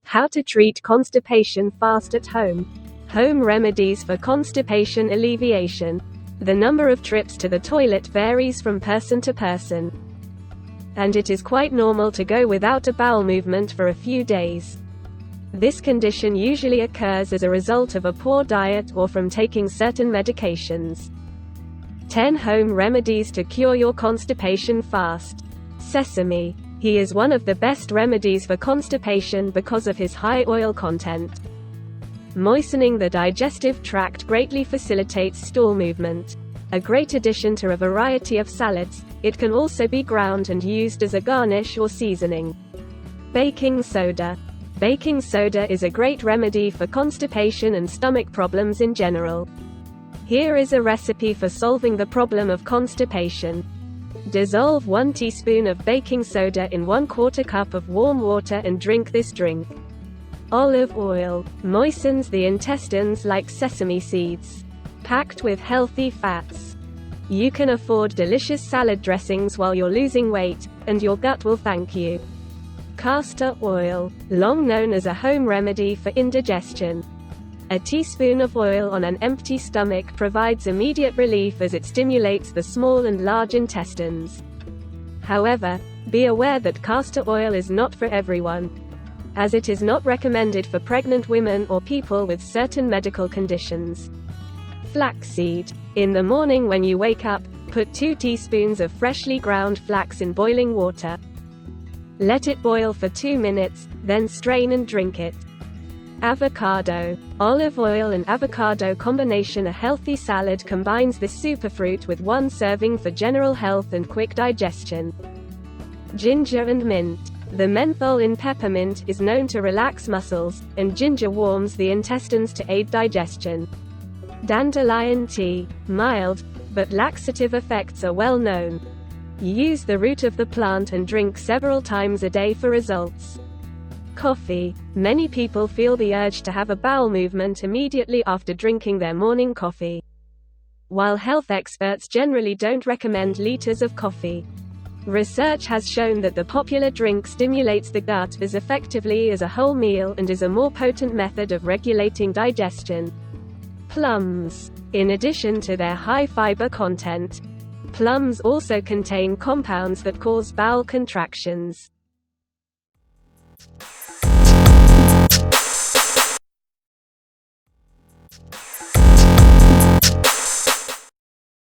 How to treat constipation fast at home. Home remedies for constipation alleviation. The number of trips to the toilet varies from person to person, and it is quite normal to go without a bowel movement for a few days. This condition usually occurs as a result of a poor diet or from taking certain medications. 10 home remedies to cure your constipation fast. Sesame. He is one of the best remedies for constipation because of his high oil content. Moistening the digestive tract greatly facilitates stool movement. A great addition to a variety of salads, it can also be ground and used as a garnish or seasoning. Baking soda. Baking soda is a great remedy for constipation and stomach problems in general. Here is a recipe for solving the problem of constipation. Dissolve 1 teaspoon of baking soda in 1/4 cup of warm water and drink this drink. Olive oil moistens the intestines like sesame seeds, packed with healthy fats. You can afford delicious salad dressings while you're losing weight, and your gut will thank you. Castor oil, long known as a home remedy for indigestion. A teaspoon of oil on an empty stomach provides immediate relief as it stimulates the small and large intestines. However, be aware that castor oil is not for everyone, as it is not recommended for pregnant women or people with certain medical conditions. Flaxseed. In the morning when you wake up, put 2 teaspoons of freshly ground flax in boiling water. Let it boil for 2 minutes, then strain and drink it. Avocado. Olive oil and avocado combination. A healthy salad combines this superfruit with 1 serving for general health and quick digestion. Ginger and mint. The menthol in peppermint is known to relax muscles, and ginger warms the intestines to aid digestion. Dandelion tea. Mild, but laxative effects are well known. Use the root of the plant and drink several times a day for results. Coffee. Many people feel the urge to have a bowel movement immediately after drinking their morning coffee. While health experts generally don't recommend liters of coffee, research has shown that the popular drink stimulates the gut as effectively as a whole meal and is a more potent method of regulating digestion. Plums. In addition to their high fiber content, plums also contain compounds that cause bowel contractions.